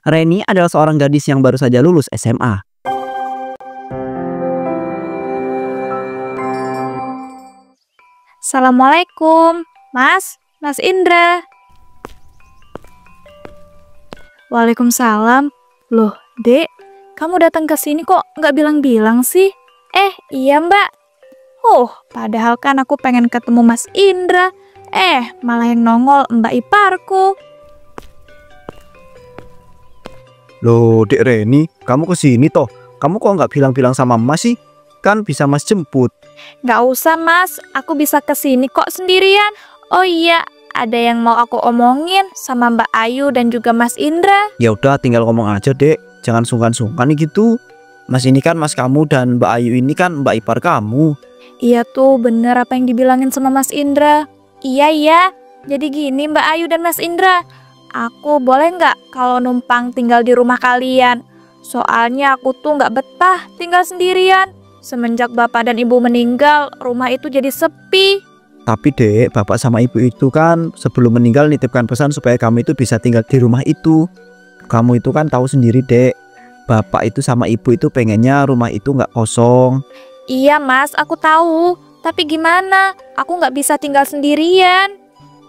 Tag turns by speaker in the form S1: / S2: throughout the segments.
S1: Reni adalah seorang gadis yang baru saja lulus SMA.
S2: Assalamualaikum, Mas Indra. Waalaikumsalam. Loh, Dek, kamu datang ke sini kok nggak bilang-bilang sih? Iya Mbak. Padahal kan aku pengen ketemu Mas Indra. Malah yang nongol Mbak iparku.
S3: Loh, Dek Reni, kamu kesini toh? Kamu kok nggak bilang-bilang sama Mas sih? Kan bisa Mas jemput.
S2: Nggak usah Mas, aku bisa kesini kok sendirian. Oh iya, ada yang mau aku omongin sama Mbak Ayu dan juga Mas Indra.
S3: Ya udah, tinggal ngomong aja, Dek. Jangan sungkan-sungkan nih gitu. Mas ini kan Mas kamu dan Mbak Ayu ini kan Mbak ipar kamu.
S2: Iya tuh, bener apa yang dibilangin sama Mas Indra. Iya. Jadi gini Mbak Ayu dan Mas Indra, aku boleh nggak kalau numpang tinggal di rumah kalian? Soalnya aku tuh nggak betah tinggal sendirian. Semenjak bapak dan ibu meninggal, rumah itu jadi sepi.
S3: Tapi Dek, bapak sama ibu itu kan sebelum meninggal nitipkan pesan supaya kamu itu bisa tinggal di rumah itu. Kamu itu kan tahu sendiri, Dek. Bapak itu sama ibu itu pengennya rumah itu nggak kosong.
S2: Iya Mas, aku tahu. Tapi gimana? Aku nggak bisa tinggal sendirian.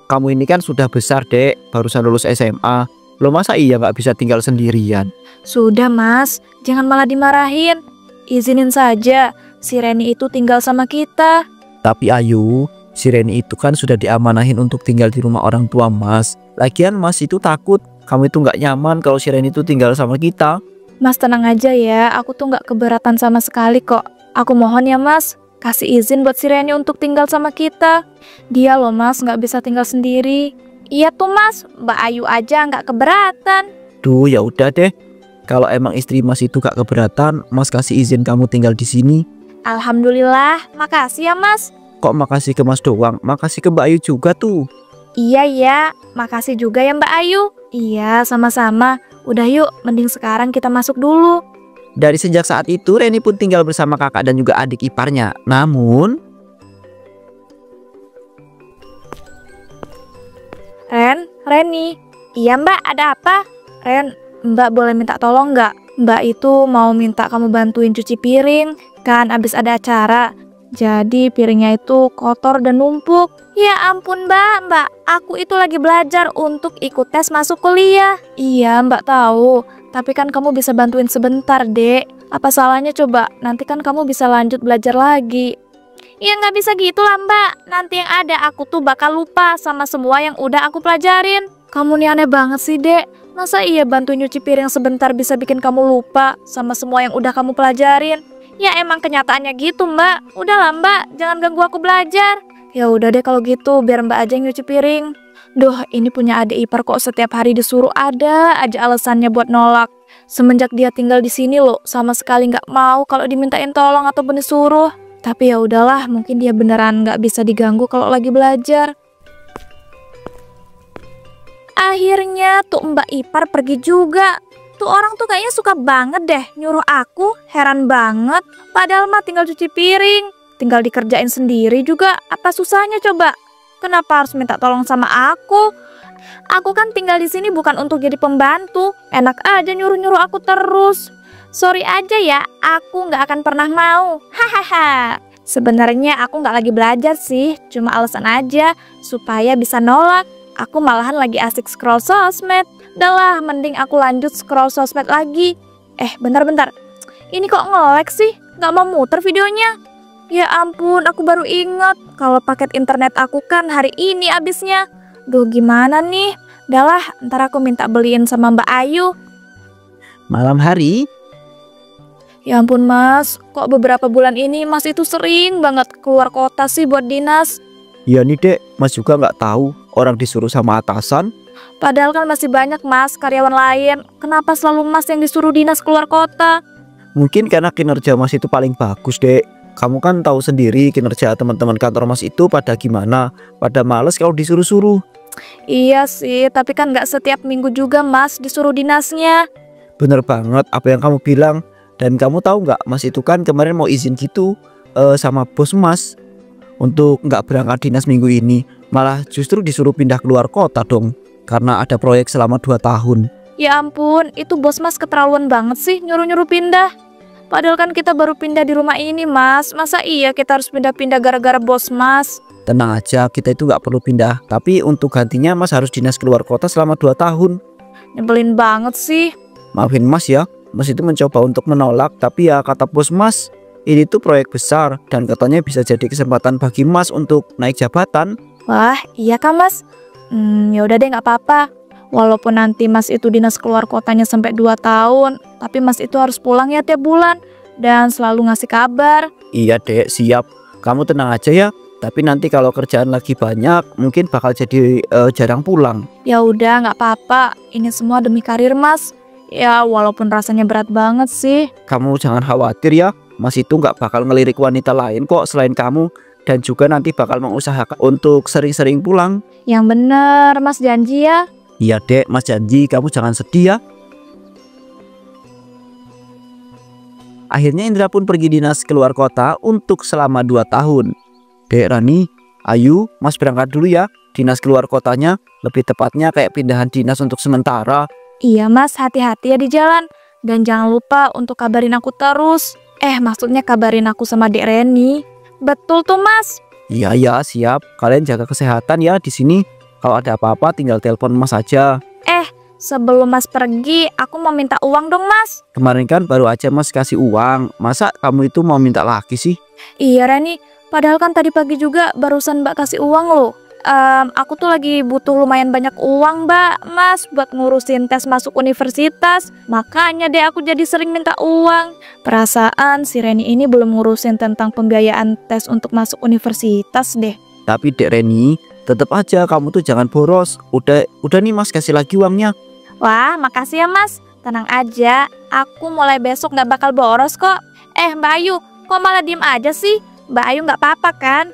S3: Kamu ini kan sudah besar, Dek. Barusan lulus SMA. Lo masa iya nggak bisa tinggal sendirian?
S2: Sudah Mas, jangan malah dimarahin. Izinin saja, si Reni itu tinggal sama kita.
S3: Tapi Ayu, si Reni itu kan sudah diamanahin untuk tinggal di rumah orang tua Mas. Lagian Mas itu takut kamu itu nggak nyaman kalau si Reni itu tinggal sama kita.
S2: Mas tenang aja ya, aku tuh nggak keberatan sama sekali kok. Aku mohon ya Mas, kasih izin buat si Reni untuk tinggal sama kita. Dia loh Mas nggak bisa tinggal sendiri. Iya tuh Mas, Mbak Ayu aja nggak keberatan.
S3: Duh, ya udah deh. Kalau emang istri Mas itu gak keberatan, Mas kasih izin kamu tinggal di sini.
S2: Alhamdulillah, makasih ya Mas.
S3: Kok makasih ke Mas doang? Makasih ke Mbak Ayu juga tuh.
S2: Iya, makasih juga ya Mbak Ayu. Iya, sama-sama. Udah yuk, mending sekarang kita masuk dulu.
S3: Dari sejak saat itu, Reni pun tinggal bersama kakak dan juga adik iparnya. Namun...
S2: Reni. Iya Mbak, ada apa? Mbak boleh minta tolong nggak? Mbak itu mau minta kamu bantuin cuci piring. Kan abis ada acara. Jadi piringnya itu kotor dan numpuk. Ya ampun Mbak, aku itu lagi belajar untuk ikut tes masuk kuliah. Iya Mbak tahu. Tapi kan kamu bisa bantuin sebentar Dek. Apa salahnya coba? Nanti kan kamu bisa lanjut belajar lagi. Ya nggak bisa gitu lah Mbak. Nanti yang ada aku tuh bakal lupa sama semua yang udah aku pelajarin. Kamu nih aneh banget sih Dek. Masa iya bantu nyuci piring sebentar bisa bikin kamu lupa sama semua yang udah kamu pelajarin? Ya emang kenyataannya gitu Mbak. Udahlah Mbak, jangan ganggu aku belajar. Ya udah deh kalau gitu, biar Mbak aja yang nyuci piring. Duh, ini punya adik ipar kok setiap hari disuruh ada aja alasannya buat nolak. Semenjak dia tinggal di sini loh, sama sekali nggak mau kalau dimintain tolong ataupun disuruh. Tapi ya udahlah, mungkin dia beneran nggak bisa diganggu kalau lagi belajar. Akhirnya tuh Mbak Ipar pergi juga. Tuh orang tuh kayaknya suka banget deh nyuruh aku, heran banget. Padahal mah tinggal cuci piring, tinggal dikerjain sendiri juga. Apa susahnya coba? Kenapa harus minta tolong sama aku? Aku kan tinggal di sini bukan untuk jadi pembantu. Enak aja nyuruh-nyuruh aku terus. Sorry aja ya, aku nggak akan pernah mau. Hahaha. Sebenarnya aku nggak lagi belajar sih, cuma alasan aja supaya bisa nolak. Aku malahan lagi asik scroll sosmed. Udah lah, mending aku lanjut scroll sosmed lagi. Bentar. Ini kok nge-lag sih? Nggak mau muter videonya. Ya ampun, aku baru ingat kalau paket internet aku kan hari ini habisnya. Duh, gimana nih? Udah lah, ntar aku minta beliin sama Mbak Ayu.
S1: Malam hari,
S2: Ya ampun Mas, kok beberapa bulan ini Mas itu sering banget keluar kota sih buat dinas.
S3: Ya nih Dek, Mas juga nggak tahu orang disuruh sama atasan.
S2: Padahal kan masih banyak Mas karyawan lain. Kenapa selalu Mas yang disuruh dinas keluar kota?
S3: Mungkin karena kinerja Mas itu paling bagus Dek. Kamu kan tahu sendiri kinerja teman-teman kantor Mas itu pada gimana. Pada males kalau disuruh-suruh.
S2: Iya sih, tapi kan nggak setiap minggu juga Mas disuruh dinasnya.
S3: Bener banget apa yang kamu bilang. Dan kamu tahu nggak, Mas itu kan kemarin mau izin gitu sama bos Mas untuk nggak berangkat dinas minggu ini. Malah justru disuruh pindah keluar kota dong, karena ada proyek selama 2 tahun.
S2: Ya ampun, itu bos Mas keterlaluan banget sih nyuruh-nyuruh pindah. Padahal kan kita baru pindah di rumah ini, Mas. Masa iya kita harus pindah-pindah gara-gara bos Mas?
S3: Tenang aja, kita itu nggak perlu pindah. Tapi untuk gantinya Mas harus dinas keluar kota selama 2 tahun.
S2: Nyebelin banget sih.
S3: Maafin Mas ya, Mas itu mencoba untuk menolak. Tapi ya kata bos Mas, ini tuh proyek besar dan katanya bisa jadi kesempatan bagi Mas untuk naik jabatan.
S2: Wah, iya kan Mas? Ya udah deh, nggak apa-apa. Walaupun nanti Mas itu dinas keluar kotanya sampai 2 tahun, tapi Mas itu harus pulang ya tiap bulan dan selalu ngasih kabar.
S3: Iya dek, siap. Kamu tenang aja ya. Tapi nanti kalau kerjaan lagi banyak, mungkin bakal jadi jarang pulang.
S2: Ya udah, nggak apa-apa. Ini semua demi karir Mas. Ya walaupun rasanya berat banget sih.
S3: Kamu jangan khawatir ya. Mas itu nggak bakal ngelirik wanita lain kok selain kamu. Dan juga nanti bakal mengusahakan untuk sering-sering pulang.
S2: Yang bener, Mas janji ya.
S3: Iya dek, Mas janji kamu jangan sedih ya. Akhirnya Indra pun pergi dinas keluar kota untuk selama 2 tahun. Dek Rani, ayo Mas berangkat dulu ya. Dinas keluar kotanya, lebih tepatnya kayak pindahan dinas untuk sementara.
S2: Iya Mas, hati-hati ya di jalan. Dan jangan lupa untuk kabarin aku terus. Maksudnya kabarin aku sama Dek Reni. Betul tuh Mas.
S3: Iya ya, siap. Kalian jaga kesehatan ya di sini. Kalau ada apa-apa tinggal telepon Mas aja.
S2: Sebelum Mas pergi, aku mau minta uang dong Mas.
S3: Kemarin kan baru aja Mas kasih uang. Masa kamu itu mau minta lagi sih?
S2: Iya Reni, padahal kan tadi pagi juga barusan Mbak kasih uang loh. Aku tuh lagi butuh lumayan banyak uang Mbak, Mas, buat ngurusin tes masuk universitas. Makanya deh aku jadi sering minta uang. Perasaan si Reni ini belum ngurusin tentang pembiayaan tes untuk masuk universitas deh.
S3: Tapi Dek Reni, tetap aja kamu tuh jangan boros. Udah nih Mas kasih lagi uangnya.
S2: Wah, makasih ya Mas. Tenang aja, aku mulai besok gak bakal boros kok. Mbak Ayu, kok malah diem aja sih? Mbak Ayu gak apa-apa kan?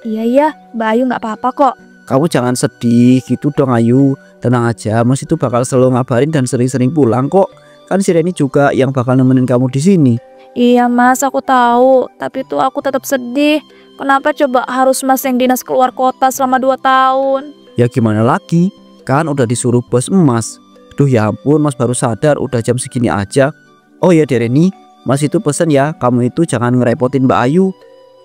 S2: Iya, Mbak Ayu gak apa-apa kok.
S3: Kamu jangan sedih gitu dong Ayu. Tenang aja, Mas itu bakal selalu ngabarin dan sering-sering pulang kok. Kan si Reni juga yang bakal nemenin kamu di sini.
S2: Iya Mas, aku tahu. Tapi tuh aku tetap sedih. Kenapa coba harus Mas yang dinas keluar kota selama 2 tahun?
S3: Ya gimana lagi? Kan udah disuruh bos Mas. Duh ya ampun, Mas baru sadar udah jam segini aja. Oh ya Dek Reni, Mas itu pesen ya, kamu itu jangan ngerepotin Mbak Ayu.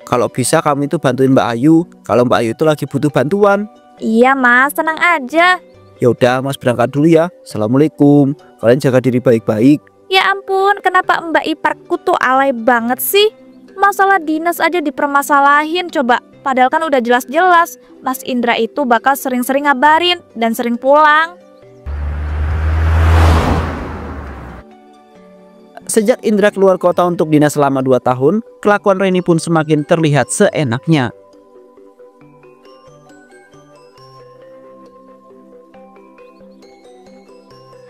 S3: Kalau bisa kamu itu bantuin Mbak Ayu. Kalau Mbak Ayu itu lagi butuh bantuan.
S2: Iya Mas, tenang aja.
S3: Ya udah Mas berangkat dulu ya. Assalamualaikum. Kalian jaga diri baik-baik.
S2: Ya ampun, kenapa Mbak iparku tuh alay banget sih? Masalah dinas aja dipermasalahin coba. Padahal kan udah jelas-jelas Mas Indra itu bakal sering-sering ngabarin dan sering pulang.
S3: Sejak Indra keluar kota untuk dinas selama 2 tahun, kelakuan Reni pun semakin terlihat seenaknya.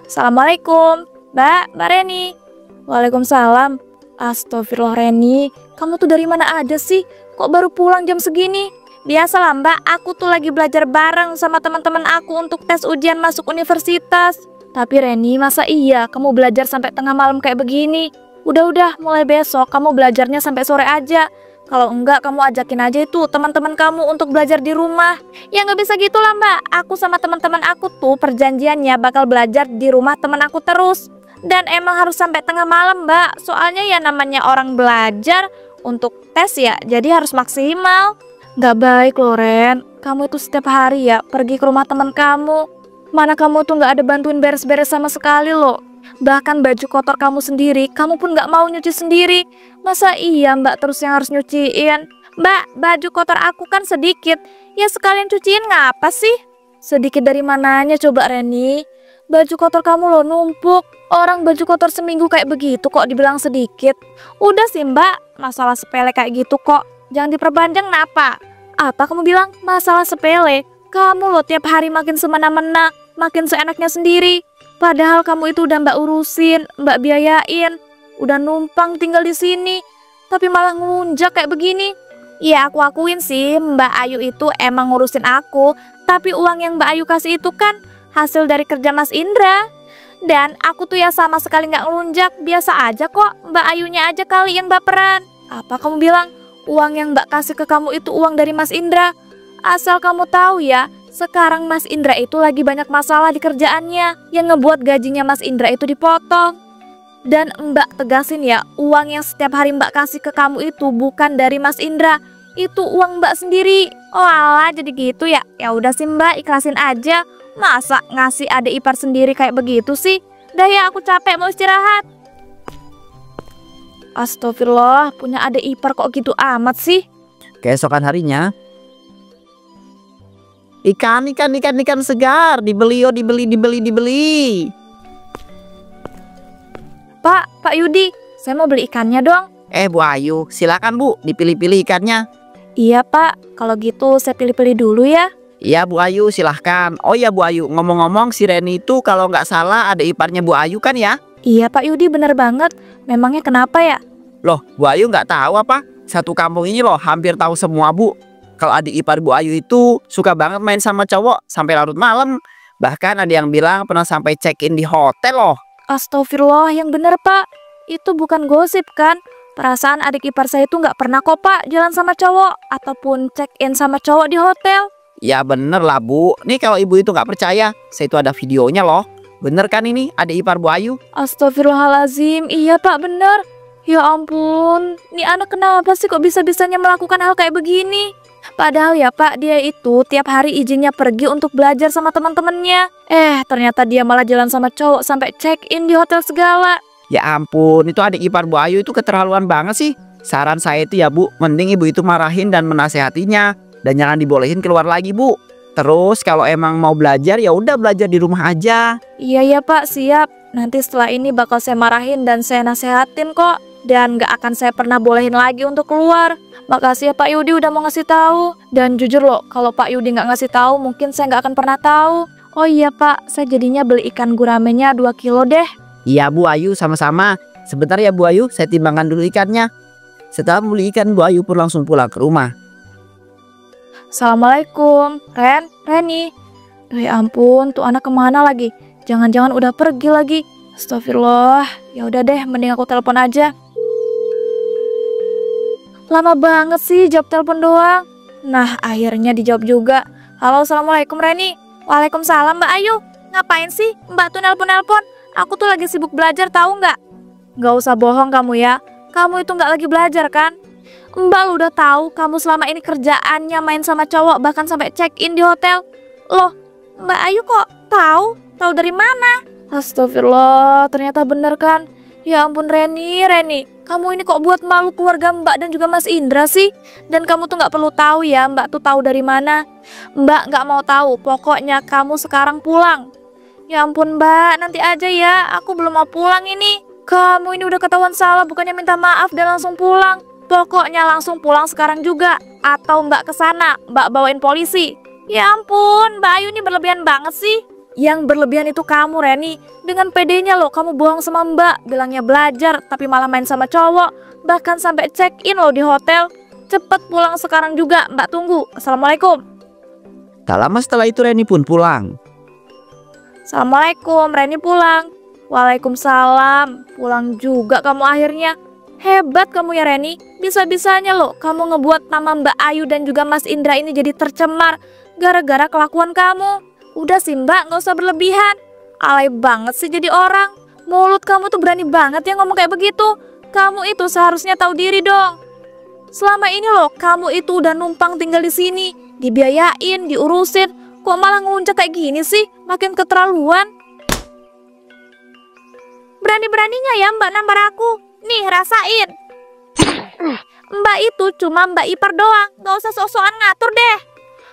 S2: Assalamualaikum, Mbak Reni. Waalaikumsalam. Astagfirullah Reni, kamu tuh dari mana aja sih? Kok baru pulang jam segini? Biasalah Mbak, aku tuh lagi belajar bareng sama teman-teman aku untuk tes ujian masuk universitas. Tapi Reni, masa iya kamu belajar sampai tengah malam kayak begini? Udah, mulai besok kamu belajarnya sampai sore aja. Kalau enggak, kamu ajakin aja itu teman-teman kamu untuk belajar di rumah. Ya nggak bisa gitulah Mbak, aku sama teman-teman aku tuh perjanjiannya bakal belajar di rumah teman aku terus. Dan emang harus sampai tengah malam Mbak, soalnya ya namanya orang belajar untuk tes ya, jadi harus maksimal. Gak baik loh Ren, kamu itu setiap hari ya pergi ke rumah teman kamu. Mana kamu tuh gak ada bantuin beres-beres sama sekali loh. Bahkan baju kotor kamu sendiri, kamu pun gak mau nyuci sendiri. Masa iya Mbak terus yang harus nyuciin? Mbak, baju kotor aku kan sedikit, ya sekalian cuciin ngapa sih? Sedikit dari mananya coba Reni? Baju kotor kamu loh numpuk. Orang baju kotor seminggu kayak begitu kok dibilang sedikit. Udah sih Mbak, masalah sepele kayak gitu kok. Jangan diperpanjang napa? Apa kamu bilang masalah sepele? Kamu loh tiap hari makin semena-mena, makin seenaknya sendiri. Padahal kamu itu udah Mbak urusin, Mbak biayain, udah numpang tinggal di sini, tapi malah ngelunjak kayak begini. Iya aku akuin sih Mbak Ayu itu emang ngurusin aku, tapi uang yang Mbak Ayu kasih itu kan hasil dari kerja Mas Indra. Dan aku tuh ya sama sekali nggak ngelunjak, biasa aja kok. Mbak Ayunya aja kali yang baperan. Apa kamu bilang uang yang Mbak kasih ke kamu itu uang dari Mas Indra? Asal kamu tahu ya, Sekarang Mas Indra itu lagi banyak masalah di kerjaannya yang ngebuat gajinya Mas Indra itu dipotong. Dan Mbak tegasin ya, uang yang setiap hari Mbak kasih ke kamu itu bukan dari Mas Indra, itu uang Mbak sendiri. Oh alah, jadi gitu ya. Ya udah sih Mbak, ikhlasin aja. Masa ngasih adik ipar sendiri kayak begitu sih? Dah ya, aku capek mau istirahat. Astagfirullah, punya adik ipar kok gitu amat sih?
S1: Keesokan harinya, ikan segar, dibeli oh, dibeli.
S2: Pak Yudi, saya mau beli ikannya dong.
S1: Bu Ayu, silakan Bu, dipilih-pilih ikannya.
S2: Iya Pak, kalau gitu saya pilih-pilih dulu ya.
S1: Iya Bu Ayu, silahkan. Oh ya Bu Ayu, ngomong-ngomong si Reni itu kalau nggak salah ada iparnya Bu Ayu kan ya?
S2: Iya Pak Yudi, bener banget. Memangnya kenapa ya?
S1: Loh, Bu Ayu nggak tahu apa? Satu kampung ini loh hampir tahu semua Bu. Kalau adik ipar Bu Ayu itu suka banget main sama cowok sampai larut malam. Bahkan ada yang bilang pernah sampai check-in di hotel loh.
S2: Astagfirullah, yang bener Pak. Itu bukan gosip kan? Perasaan adik ipar saya itu nggak pernah kok Pak jalan sama cowok ataupun check-in sama cowok di hotel.
S1: Ya bener lah Bu. Nih kalau ibu itu nggak percaya, saya itu ada videonya loh. Bener kan ini adik ipar Bu Ayu?
S2: Astagfirullahalazim, iya Pak bener. Ya ampun, nih anak kenapa sih kok bisa-bisanya melakukan hal kayak begini? Padahal ya Pak, dia itu tiap hari izinnya pergi untuk belajar sama teman-temannya. Ternyata dia malah jalan sama cowok sampai check-in di hotel segala.
S1: Ya ampun, itu adik ipar Bu Ayu itu keterlaluan banget sih. Saran saya itu ya Bu, mending ibu itu marahin dan menasehatinya. Dan jangan dibolehin keluar lagi Bu. Terus kalau emang mau belajar ya udah belajar di rumah aja.
S2: Iya ya Pak, siap. Nanti setelah ini bakal saya marahin dan saya nasehatin kok. Dan gak akan saya pernah bolehin lagi untuk keluar. Makasih ya Pak Yudi udah mau ngasih tahu. Dan jujur loh, kalau Pak Yudi gak ngasih tahu mungkin saya gak akan pernah tahu. Oh iya Pak, saya jadinya beli ikan guramenya 2 kilo deh.
S1: Iya Bu Ayu, sama-sama. Sebentar ya Bu Ayu, saya timbangkan dulu ikannya. Setelah beli ikan, Bu Ayu pun langsung pulang ke rumah.
S2: Assalamualaikum, Reni. Ya ampun, tuh anak kemana lagi? Jangan-jangan udah pergi lagi. Astagfirullah, ya udah deh, mending aku telepon aja. Lama banget sih jawab telepon doang. Nah, akhirnya dijawab juga. Halo, assalamualaikum Reni. Waalaikumsalam Mbak Ayu. Ngapain sih Mbak tuh nelpon-nelpon? Aku tuh lagi sibuk belajar, tahu nggak? Nggak usah bohong kamu ya. Kamu itu nggak lagi belajar kan? Mbak lu udah tahu kamu selama ini kerjaannya main sama cowok bahkan sampai check-in di hotel. Loh, Mbak Ayu kok tahu? Tahu dari mana? Astagfirullah, ternyata bener kan? Ya ampun Reni, kamu ini kok buat malu keluarga Mbak dan juga Mas Indra sih? Dan kamu tuh nggak perlu tahu ya, Mbak tuh tahu dari mana? Mbak nggak mau tahu, pokoknya kamu sekarang pulang. Ya ampun Mbak, nanti aja ya, aku belum mau pulang ini. Kamu ini udah ketahuan salah, bukannya minta maaf dan langsung pulang. Pokoknya langsung pulang sekarang juga. Atau Mbak kesana, Mbak bawain polisi. Ya ampun, Mbak Ayu ini berlebihan banget sih. Yang berlebihan itu kamu Reni. Dengan pedenya loh kamu bohong sama Mbak. Bilangnya belajar tapi malah main sama cowok. Bahkan sampai check-in loh di hotel. Cepet pulang sekarang juga, Mbak tunggu. Assalamualaikum.
S1: Tak lama setelah itu Reni pun pulang.
S2: Assalamualaikum, Reni pulang. Waalaikumsalam. Pulang juga kamu akhirnya. Hebat kamu ya Reni. Bisa-bisanya loh kamu ngebuat nama Mbak Ayu dan juga Mas Indra ini jadi tercemar gara-gara kelakuan kamu. Udah sih Mbak, gak usah berlebihan. Alay banget sih jadi orang. Mulut kamu tuh berani banget ya ngomong kayak begitu. Kamu itu seharusnya tahu diri dong. Selama ini loh kamu itu udah numpang tinggal di sini, dibiayain, diurusin. Kok malah nguncak kayak gini sih? Makin keterlaluan. Berani-beraninya ya Mbak nampar aku. Nih rasain. Mbak itu cuma Mbak ipar doang. Gak usah sok-sokan ngatur deh.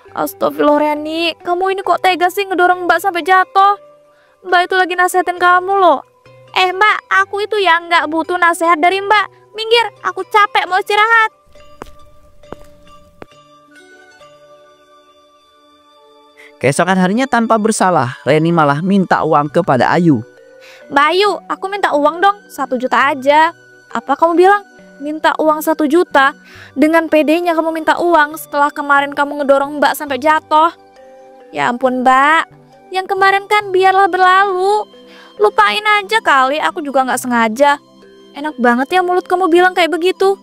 S2: Astagfirullah Reni, kamu ini kok tega sih ngedorong Mbak sampai jatuh? Mbak itu lagi nasehatin kamu loh. Mbak, aku itu ya nggak butuh nasihat dari Mbak. Minggir, aku capek mau istirahat.
S1: Keesokan harinya tanpa bersalah, Reni malah minta uang kepada Ayu.
S2: Mbak Ayu, aku minta uang dong, 1 juta aja. Apa kamu bilang? Minta uang 1 juta? Dengan pedenya kamu minta uang setelah kemarin kamu ngedorong Mbak sampai jatuh. Ya ampun Mbak, yang kemarin kan biarlah berlalu. Lupain aja kali, aku juga gak sengaja. Enak banget ya mulut kamu bilang kayak begitu.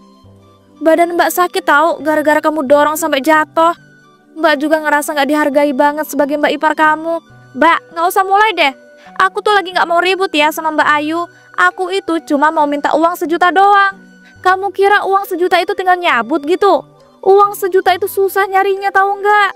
S2: Badan Mbak sakit tahu gara-gara kamu dorong sampai jatuh. Mbak juga ngerasa nggak dihargai banget sebagai mbak ipar kamu. Mbak, nggak usah mulai deh. Aku tuh lagi nggak mau ribut ya sama Mbak Ayu. Aku itu cuma mau minta uang 1 juta doang. Kamu kira uang 1 juta itu tinggal nyabut gitu? Uang 1 juta itu susah nyarinya, tahu nggak?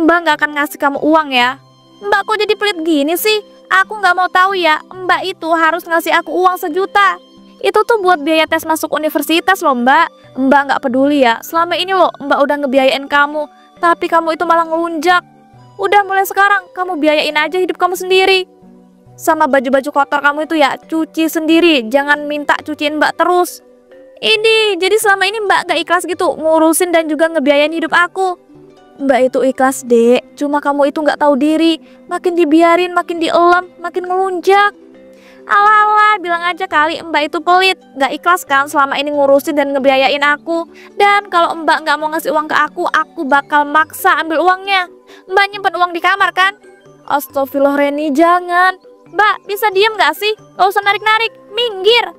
S2: Mbak nggak akan ngasih kamu uang ya. Mbak kok jadi pelit gini sih? Aku nggak mau tahu ya. Mbak itu harus ngasih aku uang 1 juta. Itu tuh buat biaya tes masuk universitas loh Mbak. Mbak nggak peduli ya. Selama ini loh Mbak udah ngebiayain kamu, tapi kamu itu malah ngelunjak. Udah mulai sekarang kamu biayain aja hidup kamu sendiri. Sama baju-baju kotor kamu itu ya cuci sendiri. Jangan minta cuciin Mbak terus. Ini jadi selama ini Mbak gak ikhlas gitu ngurusin dan juga ngebiayain hidup aku. Mbak itu ikhlas dek, cuma kamu itu gak tahu diri. Makin dibiarin makin dielam, makin ngelunjak. Alah, bilang aja kali Mbak itu pelit. Gak ikhlas kan selama ini ngurusin dan ngebiayain aku. Dan kalau Mbak gak mau ngasih uang ke aku bakal maksa ambil uangnya. Mbak nyimpen uang di kamar kan? Astagfirullah Reni, jangan. Mbak bisa diem gak sih? Gak usah narik-narik, minggir.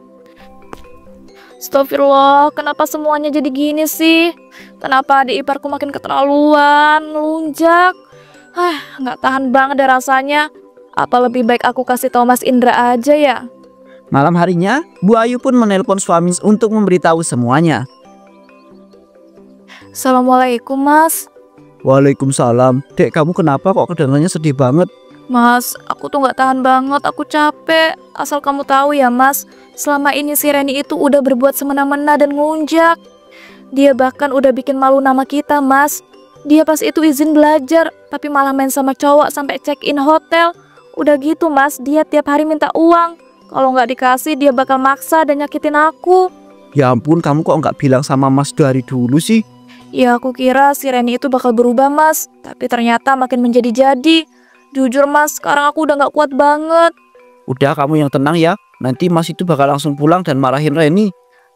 S2: Astagfirullah, kenapa semuanya jadi gini sih? Kenapa adik iparku makin keterlaluan, ngelunjak? Gak tahan banget deh rasanya. Apa lebih baik aku kasih tahu Mas Indra aja ya?
S1: Malam harinya, Bu Ayu pun menelpon suami untuk memberitahu semuanya.
S2: Assalamualaikum Mas.
S3: Waalaikumsalam. Dek, kamu kenapa kok kedengarannya sedih banget?
S2: Mas, aku tuh gak tahan banget, aku capek. Asal kamu tahu ya Mas, selama ini si Reni itu udah berbuat semena-mena dan ngelunjak. Dia bahkan udah bikin malu nama kita Mas. Dia pas itu izin belajar, tapi malah main sama cowok sampai check-in hotel. Udah gitu Mas, dia tiap hari minta uang. Kalau nggak dikasih dia bakal maksa dan nyakitin aku.
S3: Ya ampun, kamu kok nggak bilang sama Mas dari dulu sih?
S2: Ya aku kira si Reni itu bakal berubah Mas, tapi ternyata makin menjadi-jadi. Jujur Mas, sekarang aku udah gak kuat banget.
S1: Udah, kamu yang tenang ya. Nanti Mas itu bakal langsung pulang dan marahin Reni.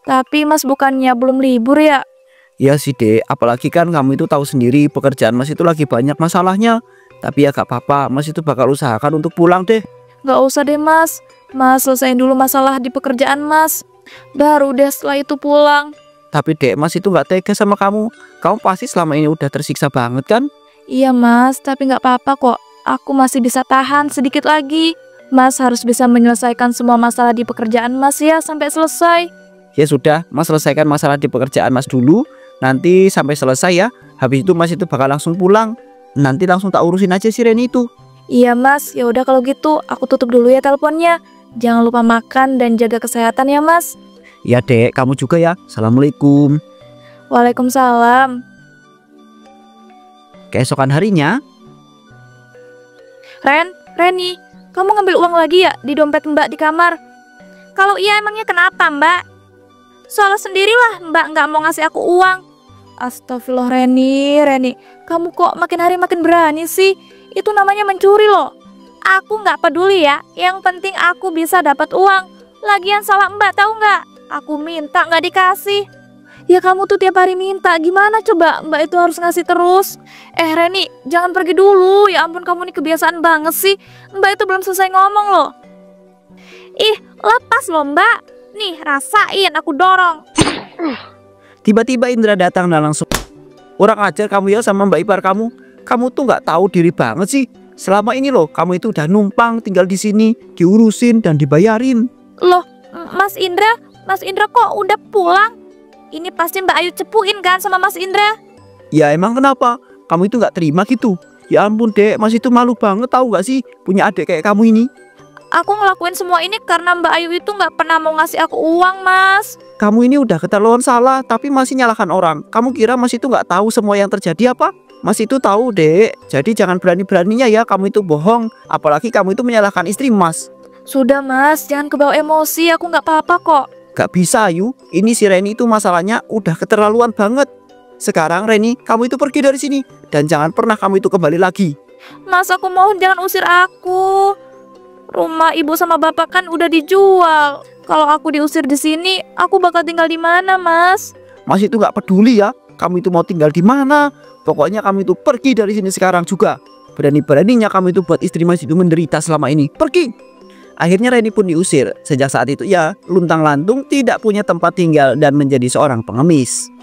S2: Tapi Mas bukannya belum libur ya?
S1: Ya sih dek, apalagi kan kamu itu tahu sendiri pekerjaan Mas itu lagi banyak masalahnya. Tapi ya gak apa-apa, Mas itu bakal usahakan untuk pulang deh.
S2: Gak usah deh Mas. Mas selesain dulu masalah di pekerjaan Mas. Baru deh setelah itu pulang.
S1: Tapi dek, Mas itu gak tega sama kamu. Kamu pasti selama ini udah tersiksa banget kan?
S2: Iya Mas, tapi gak apa-apa kok. Aku masih bisa tahan sedikit lagi. Mas harus bisa menyelesaikan semua masalah di pekerjaan Mas ya sampai selesai.
S1: Ya sudah, Mas selesaikan masalah di pekerjaan Mas dulu. Nanti sampai selesai ya. Habis itu Mas itu bakal langsung pulang. Nanti langsung tak urusin aja si Reni itu.
S2: Iya Mas, ya udah kalau gitu aku tutup dulu ya teleponnya. Jangan lupa makan dan jaga kesehatan ya Mas.
S1: Ya dek, kamu juga ya. Assalamualaikum.
S2: Waalaikumsalam.
S1: Keesokan harinya,
S2: Reni, kamu ngambil uang lagi ya di dompet Mbak di kamar? Kalau iya emangnya kenapa Mbak? Soalnya sendirilah Mbak nggak mau ngasih aku uang. Astagfirullah Reni, kamu kok makin hari makin berani sih? Itu namanya mencuri loh. Aku nggak peduli ya, yang penting aku bisa dapat uang. Lagian salah Mbak tahu nggak? Aku minta nggak dikasih. Ya kamu tuh tiap hari minta, gimana coba Mbak itu harus ngasih terus. Reni, jangan pergi dulu. Ya ampun, kamu nih kebiasaan banget sih. Mbak itu belum selesai ngomong loh. Ih, lepas loh Mbak. Nih, rasain, aku dorong.
S1: tiba-tiba Indra datang dan langsung, "Kurang ajar kamu ya sama Mbak ipar kamu. Kamu tuh nggak tahu diri banget sih. Selama ini loh kamu itu udah numpang tinggal di sini, diurusin dan dibayarin."
S2: Loh, Mas Indra kok udah pulang? Ini pasti Mbak Ayu cepuin kan sama Mas Indra?
S1: Ya emang kenapa? Kamu itu nggak terima gitu? Ya ampun dek, Mas itu malu banget tahu nggak sih punya adik kayak kamu ini.
S2: Aku ngelakuin semua ini karena Mbak Ayu itu nggak pernah mau ngasih aku uang Mas.
S1: Kamu ini udah keterlaluan salah tapi masih nyalahkan orang. Kamu kira Mas itu nggak tahu semua yang terjadi apa? Mas itu tahu dek. Jadi jangan berani-beraninya ya kamu itu bohong. Apalagi kamu itu menyalahkan istri Mas.
S2: Sudah Mas, jangan kebawa emosi. Aku nggak apa-apa kok.
S1: Gak bisa Ayu, ini si Reni itu masalahnya udah keterlaluan banget. Sekarang Reni, kamu itu pergi dari sini dan jangan pernah kamu itu kembali lagi.
S2: Mas, aku mohon jangan usir aku. Rumah ibu sama bapak kan udah dijual. Kalau aku diusir di sini, aku bakal tinggal di mana, Mas?
S1: Mas itu gak peduli ya, kamu itu mau tinggal di mana. Pokoknya kamu itu pergi dari sini sekarang juga. Berani-beraninya kamu itu buat istri Mas itu menderita selama ini. Pergi. Akhirnya Reni pun diusir. Sejak saat itu ya, luntang-lantung tidak punya tempat tinggal dan menjadi seorang pengemis.